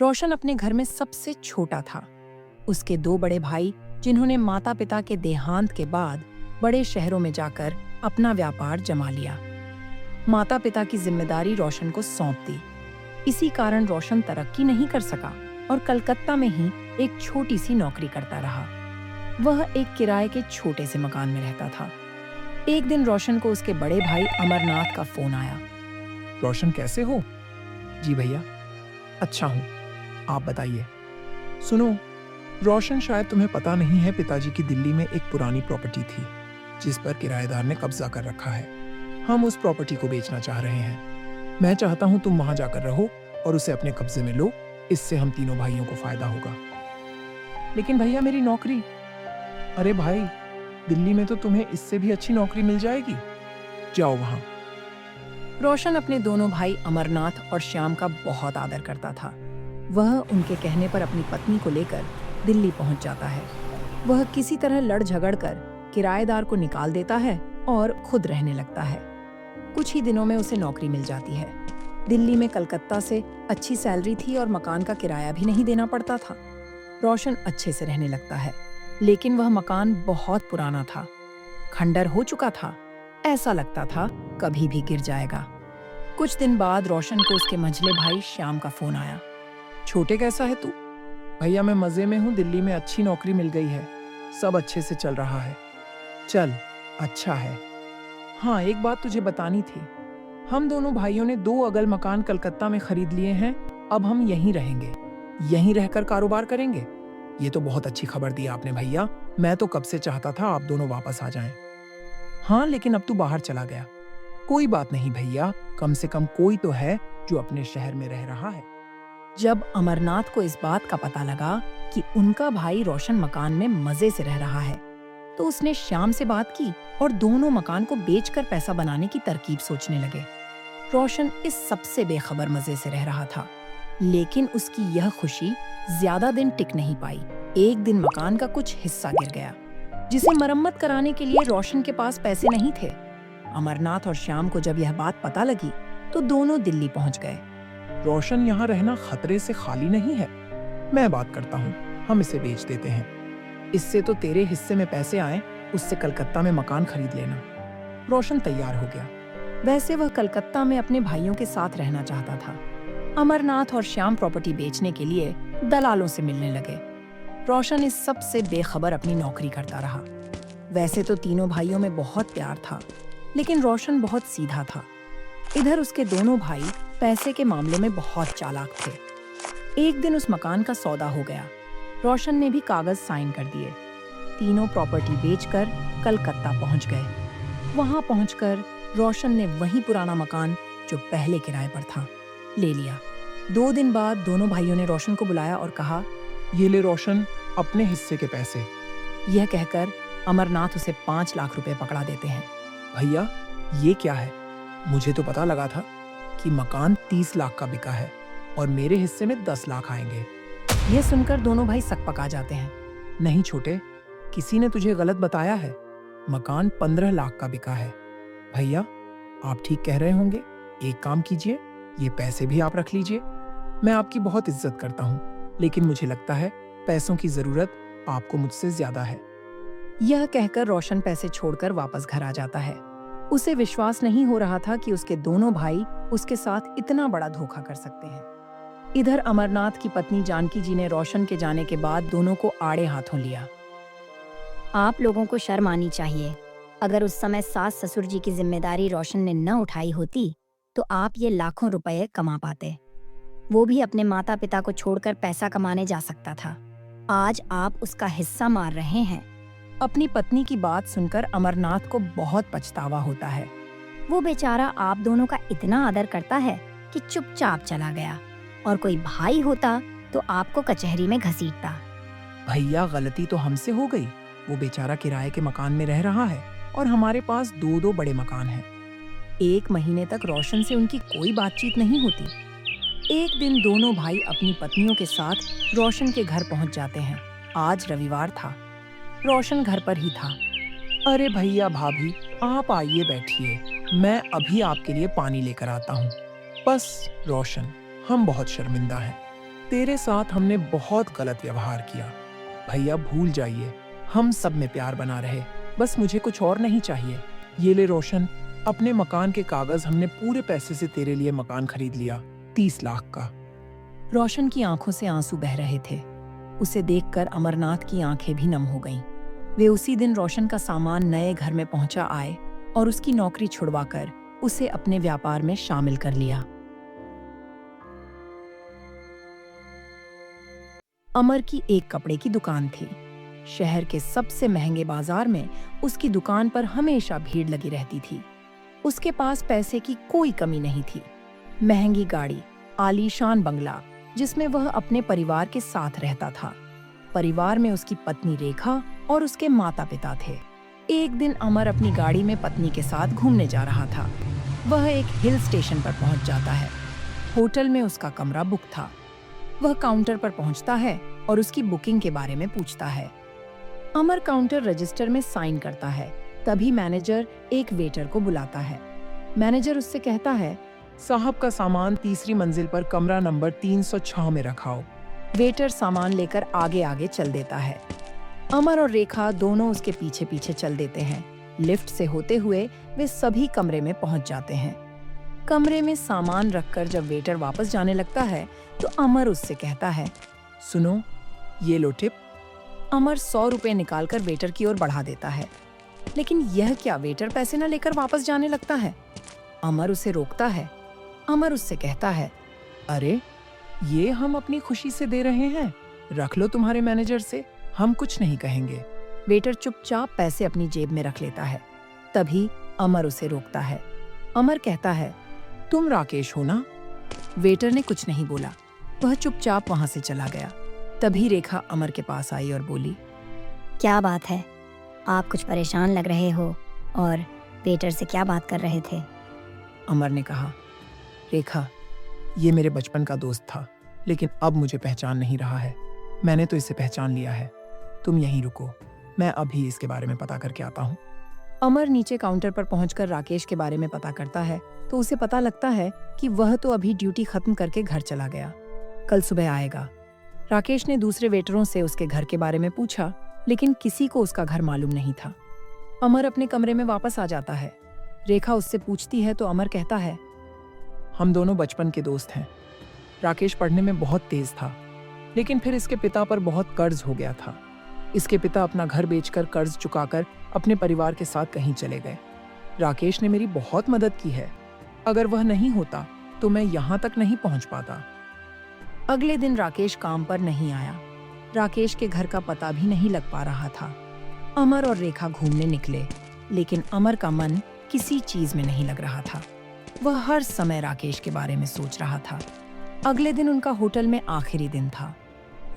रोशन अपने घर में सबसे छोटा था। उसके दो बड़े भाई, जिन्होंने माता पिता के देहांत के बाद बड़े शहरों में जाकर अपना व्यापार जमा लिया, माता पिता की जिम्मेदारी रोशन को सौंप दी। इसी कारण रोशन तरक्की नहीं कर सका और कलकत्ता में ही एक छोटी सी नौकरी करता रहा। वह एक किराए के छोटे से मकान में रहता था। एक दिन रोशन को उसके बड़े भाई अमरनाथ का फोन आया। रोशन, कैसे हो? जी भैया, अच्छा हूँ। आप बताइए। सुनो रोशन, शायद तुम्हें पता नहीं है, पिताजी की दिल्ली में एक पुरानी प्रॉपर्टी थी जिस पर किराएदार ने कब्जा कर रखा है। हम उस प्रॉपर्टी को बेचना चाह रहे हैं। मैं चाहता हूँ तुम वहां जाकर रहो और उसे अपने कब्जे में लो। इससे हम तीनों भाइयों को फायदा होगा। लेकिन भैया, मेरी नौकरी। अरे भाई, दिल्ली में तो तुम्हें इससे भी अच्छी नौकरी मिल जाएगी। जाओ वहां। रोशन अपने दोनों भाई अमरनाथ और श्याम का बहुत आदर करता था। वह उनके कहने पर अपनी पत्नी को लेकर दिल्ली पहुंच जाता है। वह किसी तरह लड़ झगड़ कर किराएदार को निकाल देता है और खुद रहने लगता है। कुछ ही दिनों में उसे नौकरी मिल जाती है। दिल्ली में कलकत्ता से अच्छी सैलरी थी और मकान का किराया भी नहीं देना पड़ता था। रोशन अच्छे से रहने लगता है, लेकिन वह मकान बहुत पुराना था, खंडर हो चुका था। ऐसा लगता था कभी भी गिर जाएगा। कुछ दिन बाद रोशन को उसके मंझले भाई श्याम का फोन आया। छोटे, कैसा है तू? भैया, मैं मजे में हूँ। दिल्ली में अच्छी नौकरी मिल गई है, सब अच्छे से चल रहा है। चल, अच्छा है। हाँ, एक बात तुझे बतानी थी। हम दोनों भाइयों ने 2 अगल मकान कलकत्ता में खरीद लिए हैं। अब हम यहीं रहेंगे, यहीं रहकर कारोबार करेंगे। ये तो बहुत अच्छी खबर दी आपने भैया। मैं तो कब से चाहता था आप दोनों वापस आ जाएं। हाँ, लेकिन अब तू बाहर चला गया। कोई बात नहीं भैया, कम से कम कोई तो है जो अपने शहर में रह रहा है। जब अमरनाथ को इस बात का पता लगा कि उनका भाई रोशन मकान में मजे से रह रहा है, तो उसने श्याम से बात की और दोनों मकान को बेचकर पैसा बनाने की तरकीब सोचने लगे। रोशन इस सबसे बेखबर मजे से रह रहा था, लेकिन उसकी यह खुशी ज्यादा दिन टिक नहीं पाई। एक दिन मकान का कुछ हिस्सा गिर गया, जिसे मरम्मत कराने के लिए रोशन के पास पैसे नहीं थे। अमरनाथ और श्याम को जब यह बात पता लगी, तो दोनों दिल्ली पहुंच गए। रोशन, यहाँ रहना खतरे से खाली नहीं है। मैं बात करता हूँ, हम इसे बेच देते हैं। इससे तो तेरे हिस्से में पैसे आए, उससे कलकत्ता में मकान खरीद लेना। रोशन तैयार हो गया। वैसे वह कलकत्ता में अपने भाइयों के साथ रहना चाहता था। अमरनाथ और श्याम प्रॉपर्टी बेचने के लिए दलालों से मिलने लगे। रोशन इस सब से बेखबर अपनी नौकरी करता रहा। वैसे तो तीनों भाइयों में बहुत प्यार था, लेकिन रोशन बहुत सीधा था। इधर उसके दोनों भाई पैसे के मामले में बहुत चालाक थे। एक दिन उस मकान का सौदा हो गया। रोशन ने भी कागज साइन कर दिए। तीनों प्रॉपर्टी बेचकर कलकत्ता पहुंच गए। वहां पहुंचकर रोशन ने वही पुराना मकान, जो पहले किराए पर था, ले लिया। 2 दिन बाद दोनों भाइयों ने रोशन को बुलाया और कहा, ये ले रोशन, अपने हिस्से के पैसे। यह कहकर अमरनाथ उसे 5 लाख रुपए पकड़ा देते हैं। भैया, ये क्या है? मुझे तो पता लगा था कि मकान 30 लाख का बिका है और मेरे हिस्से में 10 लाख आएंगे। यह सुनकर दोनों भाई सकपका जाते हैं। नहीं छोटे, किसी ने तुझे गलत बताया है। मकान 15 लाख का बिका है। भैया, आप ठीक कह रहे होंगे। एक काम कीजिए, ये पैसे भी आप रख लीजिए। मैं आपकी बहुत इज्जत करता हूँ, लेकिन मुझे लगता है पैसों की जरूरत आपको मुझसे ज्यादा है। यह कहकर रोशन पैसे छोड़कर वापस घर आ जाता है। उसे विश्वास नहीं हो रहा था कि उसके दोनों भाई उसके साथ इतना बड़ा धोखा कर सकते हैं। इधर अमरनाथ की पत्नी जानकी जी ने रोशन के जाने के बाद दोनों को आड़े हाथों लिया। आप लोगों को शर्म आनी चाहिए। अगर उस समय सास ससुर जी की जिम्मेदारी रोशन ने न उठाई होती, तो आप ये लाखों रुपए कमा पाते। वो भी अपने माता पिता को छोड़कर पैसा कमाने जा सकता था। आज आप उसका हिस्सा मार रहे हैं। अपनी पत्नी की बात सुनकर अमरनाथ को बहुत पछतावा होता है। वो बेचारा आप दोनों का इतना आदर करता है कि चुपचाप चला गया, और कोई भाई होता तो आपको कचहरी में घसीटता। भैया, गलती तो हमसे हो गई। वो बेचारा किराए के मकान में रह रहा है और हमारे पास 2 बड़े मकान हैं। 1 महीने तक रोशन से उनकी कोई बातचीत नहीं होती। एक दिन दोनों भाई अपनी पत्नियों के साथ रोशन के घर पहुंच जाते हैं। आज रविवार था। रोशन घर पर ही था। अरे भैया, भाभी, आप आइए, बैठिए। मैं अभी आपके लिए पानी लेकर आता हूँ। बस रोशन, हम बहुत शर्मिंदा हैं। तेरे साथ हमने बहुत गलत व्यवहार किया। भैया भूल जाइए, हम सब में प्यार बना रहे, बस मुझे कुछ और नहीं चाहिए। ये ले रोशन, अपने मकान के कागज, हमने पूरे पैसे से तेरे लिए मकान खरीद लिया, 30 लाख का। रोशन की आंखों से आंसू बह रहे थे। उसे देखकर अमरनाथ की आंखें भी नम हो गईं। वे उसी दिन रोशन का सामान नए घर में पहुंचा आए और उसकी नौकरी छुड़वाकर उसे अपने व्यापार में शामिल कर लिया। अमर की एक कपड़े की दुकान थी। शहर के सबसे महंगे बाजार में उसकी दुकान पर हमेशा भीड़ लगी रहती थी। उसके पास पैसे की कोई कमी नहीं थी। महंगी गाड़ी, आलीशान बंगला, जिसमें वह अपने परिवार के साथ रहता था। परिवार में उसकी पत्नी रेखा और उसके माता-पिता थे। एक दिन अमर अपनी गाड़ी में पत्नी के साथ घूमने जा रहा था। वह एक हिल स्टेशन पर पहुंच जाता है। होटल में उसका कमरा बुक था। वह काउंटर पर पहुंचता है और उसकी बुकिंग के बारे में पूछता है। अमर काउंटर रजिस्टर में साइन करता है। तभी मैनेजर एक वेटर को बुलाता है। मैनेजर उससे कहता है, साहब का सामान तीसरी मंजिल पर कमरा नंबर 306 में रखाओ। वेटर सामान लेकर आगे आगे चल देता है। अमर और रेखा दोनों उसके पीछे पीछे चल देते हैं। लिफ्ट से होते हुए वे सभी कमरे में पहुंच जाते हैं। कमरे में सामान रखकर जब वेटर वापस जाने लगता है तो अमर उससे कहता है, सुनो, ये लो टिप। अमर 100 रुपए निकालकर वेटर की ओर बढ़ा देता है। लेकिन यह क्या, वेटर पैसे न लेकर वापस जाने लगता है। अमर उसे रोकता है। अमर उससे कहता है, अरे, ये हम अपनी खुशी से दे रहे हैं, रख लो तुम्हारे मैनेजर से, हम कुछ नहीं कहेंगे। वेटर चुपचाप पैसे अपनी जेब में रख लेता है। तभी अमर उसे रोकता है। अमर कहता है, तुम राकेश हो ना? वेटर ने कुछ नहीं बोला। वह चुपचाप वहां से चला गया। तभी रेखा अमर के पास आई और बोली, क्या बात है, आप कुछ परेशान लग रहे हो और वेटर से क्या बात कर रहे थे? अमर ने कहा, रेखा, ये मेरे बचपन का दोस्त था, लेकिन अब मुझे पहचान नहीं रहा है। मैंने तो इसे पहचान लिया है। तुम यहीं रुको, मैं अभी इसके बारे में पता करके आता हूँ। अमर नीचे काउंटर पर पहुंचकर राकेश के बारे में पता करता है तो उसे पता लगता है कि वह तो अभी ड्यूटी खत्म करके घर चला गया, कल सुबह आएगा। राकेश ने दूसरे वेटरों से उसके घर के बारे में पूछा, लेकिन किसी को उसका घर मालूम नहीं था। अमर अपने कमरे में वापस आ जाता है। रेखा उससे पूछती है तो अमर कहता है, हम दोनों बचपन के दोस्त हैं। राकेश पढ़ने में बहुत तेज था, लेकिन फिर इसके पिता पर बहुत कर्ज हो गया था। इसके पिता अपना घर बेचकर कर्ज चुकाकर अपने परिवार के साथ कहीं चले गए। राकेश ने मेरी बहुत मदद की है। अगर वह नहीं होता तो मैं यहाँ तक नहीं पहुँच पाता। अगले दिन राकेश काम पर नहीं आया। राकेश के घर का पता भी नहीं लग पा रहा था। अमर और रेखा घूमने निकले, लेकिन अमर का मन किसी चीज में नहीं लग रहा था। वह हर समय राकेश के बारे में सोच रहा था। अगले दिन उनका होटल में आखिरी दिन था।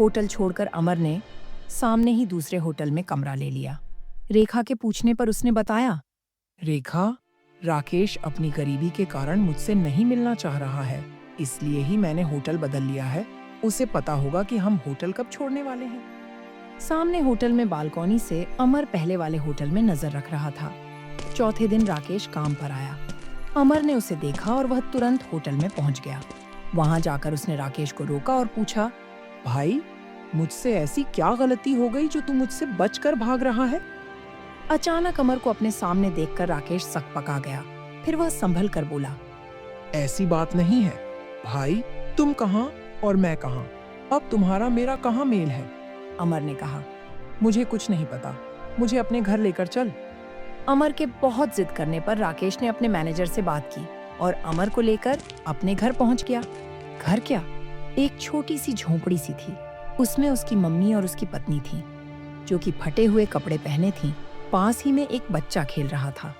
होटल छोड़कर अमर ने सामने ही दूसरे होटल में कमरा ले लिया। रेखा के पूछने पर उसने बताया, रेखा, राकेश अपनी गरीबी के कारण मुझसे नहीं मिलना चाह रहा है, इसलिए ही मैंने होटल बदल लिया है। उसे पता होगा कि हम होटल कब छोड़ने वाले हैं। सामने होटल में बालकनी से अमर पहले वाले होटल में नजर रख रहा था। चौथे दिन राकेश काम पर आया। अमर ने उसे देखा और वह तुरंत होटल में पहुंच गया। वहां जाकर उसने राकेश को रोका और पूछा, भाई, मुझसे ऐसी क्या गलती हो गई जो तू मुझसे बचकर भाग रहा है? अचानक अमर को अपने सामने देखकर राकेश सकपका गया। फिर वह संभल कर बोला, ऐसी बात नहीं है भाई, तुम कहाँ और मैं कहाँ, अब तुम्हारा मेरा कहाँ मेल है? अमर ने कहा। मुझे कुछ नहीं पता, मुझे अपने घर लेकर चल। अमर के बहुत जिद करने पर राकेश ने अपने मैनेजर से बात की और अमर को लेकर अपने घर पहुंच गया। घर क्या, एक छोटी सी झोंपड़ी सी थी। उसमें उसकी मम्मी और उसकी पत्नी थी, जो कि फटे हुए कपड़े पहने थीं। पास ही में एक बच्चा खेल रहा था।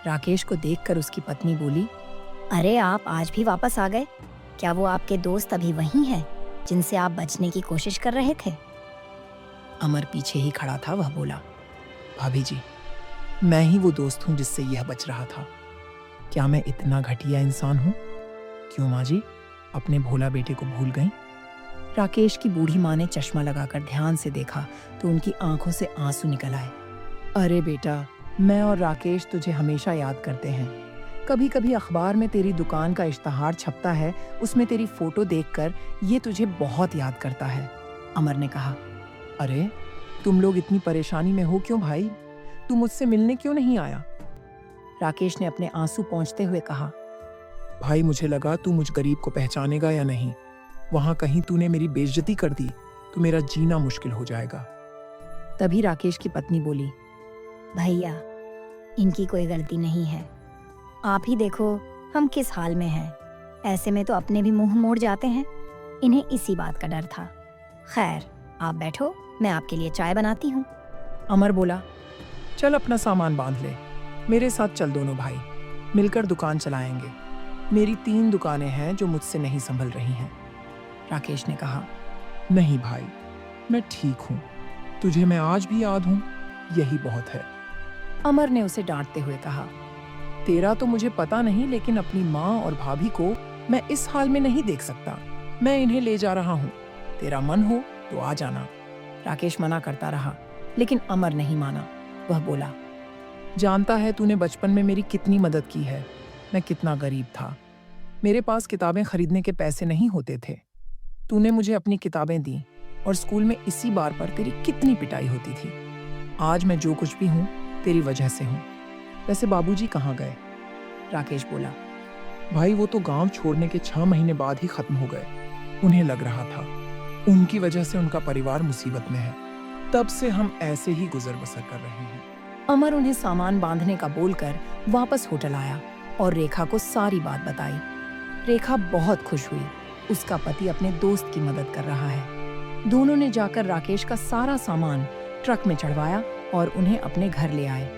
राकेश को देखकर उसकी पत्नी बोली, अरे, आप आज भी वापस आ गए? क्या वो आपके दोस्त अभी वही हैं जिनसे आप बचने की कोशिश कर रहे थे? अमर पीछे ही खड़ा था। वह बोला, भाभी जी, मैं ही वो दोस्त हूँ जिससे यह बच रहा था। क्या मैं इतना घटिया इंसान हूँ? क्यों माँ जी, अपने भोला बेटे को भूल गई? राकेश की बूढ़ी माँ ने चश्मा लगाकर ध्यान से देखा तो उनकी आंखों से आंसू निकल आए। अरे बेटा, मैं और राकेश तुझे हमेशा याद करते हैं। कभी कभी अखबार में तेरी दुकान का इश्तहार छपता है, उसमें तेरी फोटो देखकर ये तुझे बहुत याद करता है। अमर ने कहा। अरे तुम लोग इतनी परेशानी में हो क्यों भाई? तू मुझसे मिलने क्यों नहीं आया? राकेश ने अपने आंसू पोंछते हुए कहा। भाई मुझे लगा तू मुझ गरीब को पहचानेगा या नहीं। वहां कहीं तूने मेरी बेइज्जती कर दी तो मेरा जीना मुश्किल हो जाएगा। तभी राकेश की पत्नी बोली। भैया, इनकी कोई गलती नहीं है। आप ही देखो हम किस हाल में हैं। ऐसे में तो अपने भी मुंह मोड़ जाते हैं। इन्हें इसी बात का डर था। खैर, आप बैठो, मैं आपके लिए चाय बनाती हूँ। अमर बोला। चल अपना सामान बांध ले, मेरे साथ चल दोनों भाई, मिलकर दुकान चलाएंगे। मेरी 3 दुकानें हैं जो मुझसे नहीं संभल रही हैं। राकेश ने कहा। नहीं भाई, मैं ठीक हूँ। तुझे मैं आज भी याद हूँ, यही बहुत है। अमर ने उसे डांटते हुए कहा। तेरा तो मुझे पता नहीं, लेकिन अपनी माँ और भाभी को मैं इस हाल में नहीं देख सकता। मैं इन्हें ले जा रहा हूँ, तेरा मन हो तो आ जाना। राकेश मना करता रहा, लेकिन अमर नहीं माना। वह बोला। जानता है तूने बचपन में मेरी कितनी मदद की है। मैं कितना गरीब था, मेरे पास किताबें खरीदने के पैसे नहीं होते थे। तूने मुझे अपनी किताबें दी और स्कूल में इसी बार पर तेरी कितनी पिटाई होती थी। आज मैं जो कुछ भी हूँ तेरी वजह से हूँ। वैसे बाबूजी कहाँ गए? राकेश बोला। भाई वो तो गांव छोड़ने के 6 महीने बाद ही खत्म हो गए। उन्हें लग रहा था उनकी वजह से उनका परिवार मुसीबत में है। तब से हम ऐसे ही गुजर बसर कर रहे हैं। अमर उन्हें सामान बांधने का बोलकर वापस होटल आया और रेखा को सारी बात बताई। रेखा बहुत खुश हुई। उसका पति अपने दोस्त की मदद कर रहा है। दोनों ने जाकर राकेश का सारा सामान ट्रक में चढ़वाया और उन्हें अपने घर ले आए।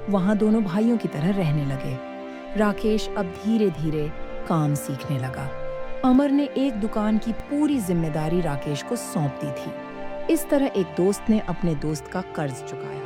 वहां दोनों भाइयों की तरह रहने लगे। राकेश अब धीरे धीरे काम सीखने लगा। अमर ने एक दुकान की पूरी जिम्मेदारी राकेश को सौंप दी थी। इस तरह एक दोस्त ने अपने दोस्त का कर्ज चुकाया।